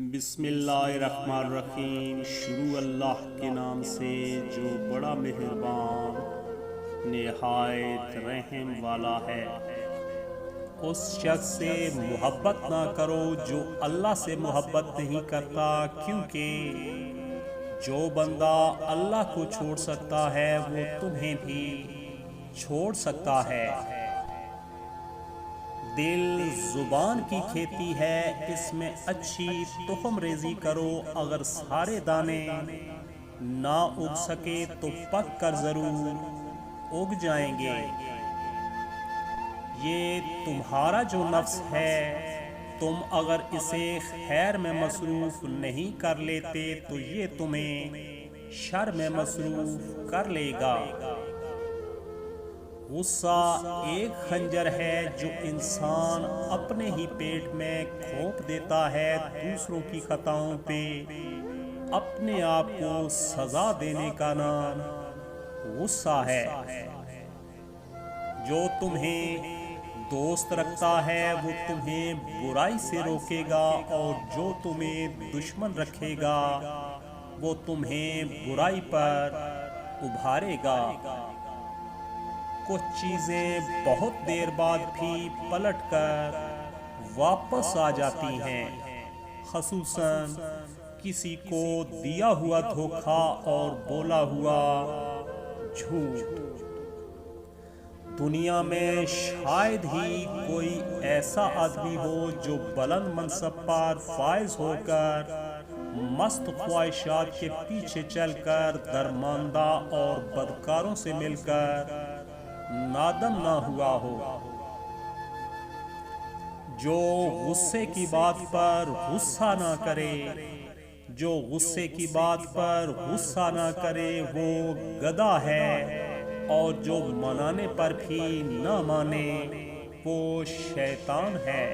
بسم اللہ الرحمن الرحیم۔ شروع اللہ کے نام سے جو بڑا مہربان نہایت رحم والا ہے۔ اس شخص سے محبت نہ کرو جو اللہ سے محبت نہیں کرتا، کیونکہ جو بندہ اللہ کو چھوڑ سکتا ہے وہ تمہیں بھی چھوڑ سکتا ہے۔ دل زبان کی کھیتی ہے، اس میں اچھی تخم ریزی کرو، اگر سارے دانے نہ اگ سکے تو پک کر ضرور اگ جائیں گے۔ یہ تمہارا جو نفس ہے، تم اگر اسے خیر میں مصروف نہیں کر لیتے تو یہ تمہیں شر میں مصروف کر لے گا۔ غصہ ایک خنجر ہے جو انسان اپنے ہی پیٹ میں گھونپ دیتا ہے، دوسروں کی خطاؤں پہ اپنے آپ کو سزا دینے کا نام غصہ ہے۔ جو تمہیں دوست رکھتا ہے وہ تمہیں برائی سے روکے گا، اور جو تمہیں دشمن رکھے گا وہ تمہیں برائی پر ابھارے گا۔ کچھ چیزیں بہت دیر بعد بھی پلٹ کر واپس آ جاتی ہیں، خصوصاً کسی کو دیا ہوا دھوکہ اور بولا ہوا جھوٹ۔ دنیا میں شاید ہی کوئی ایسا آدمی ہو جو بلند منصب پر فائز ہو کر مست خواہشات کے پیچھے چل کر درماندہ اور بدکاروں سے مل کر نادم نہ ہوا ہو۔ جو غصے کی بات پر غصہ نہ کرے، جو غصے کی بات پر غصہ نہ کرے وہ گدھا ہے، اور جو منانے پر بھی نہ مانے وہ شیطان ہے۔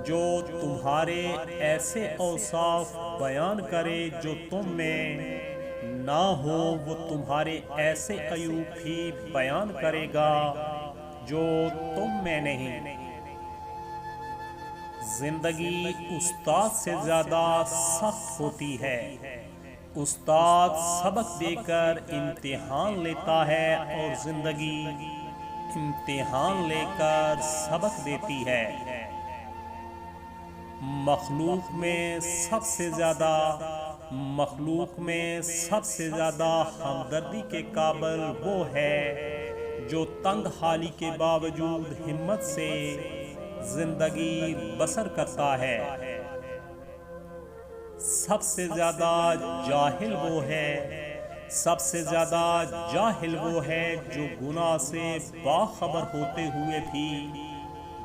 جو تمہارے ایسے اوصاف بیان کرے جو تم میں نہ ہو، وہ تمہارے ایسے عیوب بھی بیان کرے گا جو تم میں نہیں۔ زندگی استاد سے زیادہ سخت ہوتی ہے۔ استاد سبق دے کر امتحان لیتا ہے، اور زندگی امتحان لے کر سبق دیتی ہے۔ مخلوق میں سب سے زیادہ ہمدردی کے قابل وہ ہے جو تنگ حالی کے باوجود ہمت سے زندگی بسر کرتا ہے۔ سب سے زیادہ جاہل وہ ہے جو گناہ سے باخبر ہوتے ہوئے بھی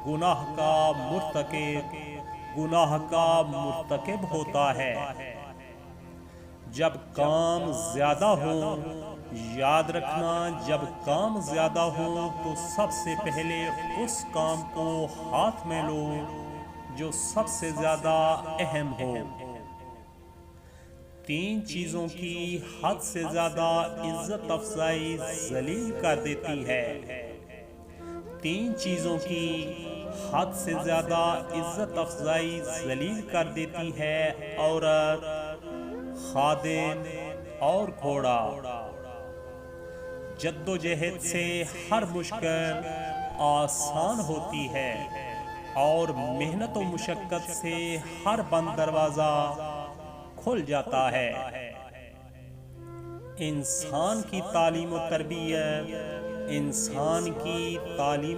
گناہ کا مرتکب ہوتا ہے۔ جب کام زیادہ ہو، یاد رکھنا، جب کام زیادہ ہو تو سب سے پہلے اس کام کو ہاتھ میں لو جو سب سے زیادہ اہم ہو۔ 3 چیزوں کی حد سے زیادہ عزت افزائی ذلیل کر دیتی ہے۔ 3 چیزوں کی حد سے زیادہ عزت افزائی ذلیل کر دیتی ہے، عورت، خادم اور گھوڑا۔ جد و جہد سے ہر مشکل آسان ہوتی ہے، اور محنت و مشقت سے ہر بند دروازہ کھل جاتا ہے۔ انسان کی تعلیم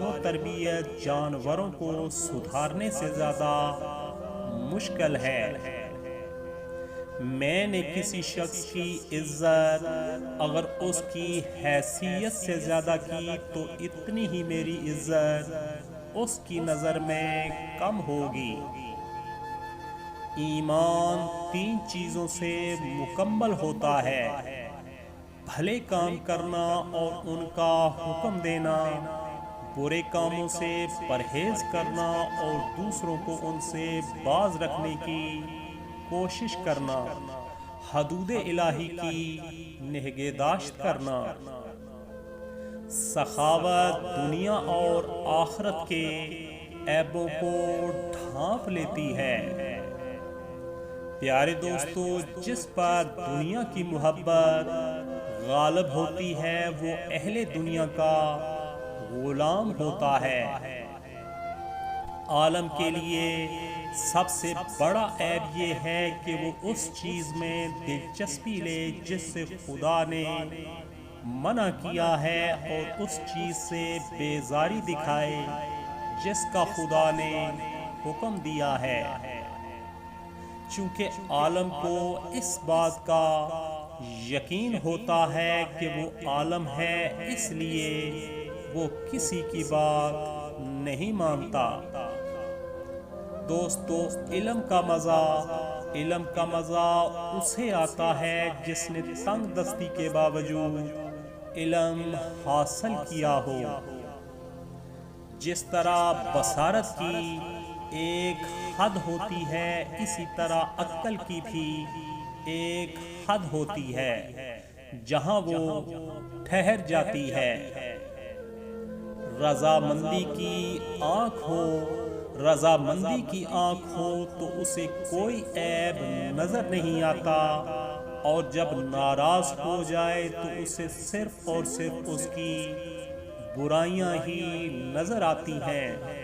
و تربیت جانوروں کو سدھارنے سے زیادہ مشکل ہے۔ میں نے کسی شخص کی عزت اگر اس کی حیثیت سے زیادہ کی تو اتنی ہی میری عزت اس کی نظر میں کم ہوگی۔ ایمان 3 چیزوں سے مکمل ہوتا ہے: بھلے کام کرنا اور ان کا حکم دینا، برے کاموں سے پرہیز کرنا اور دوسروں کو ان سے باز رکھنے کی کوشش کرنا، حدود الہی کی نگہداشت کرنا۔ سخاوت دنیا اور آخرت کے عیبوں کو ڈھانپ لیتی ہے۔ پیارے دوستو، جس پر دنیا کی محبت غالب ہوتی ہے وہ اہل دنیا کا غلام ہوتا ہے۔ عالم کے لیے سب سے بڑا عیب یہ ہے کہ وہ اس چیز میں دلچسپی لے جس سے خدا نے منع کیا ہے، اور اس چیز سے بیزاری دکھائے جس کا خدا نے حکم دیا ہے۔ چونکہ عالم کو اس بات کا یقین ہوتا ہے کہ وہ عالم ہے، اس لیے وہ کسی کی بات نہیں مانتا۔ دوستو، علم کا مزہ اسے آتا ہے جس نے تنگ دستی کے باوجود علم حاصل کیا ہو۔ جس طرح بصارت کی ایک حد ہوتی ہے، اسی طرح عقل کی بھی ایک حد ہوتی ہے جہاں وہ ٹھہر جاتی ہے۔ رضامندی کی آنکھ ہو تو اسے کوئی عیب نظر نہیں آتا، اور جب ناراض ہو جائے تو اسے صرف اور صرف اس کی برائیاں ہی نظر آتی ہیں۔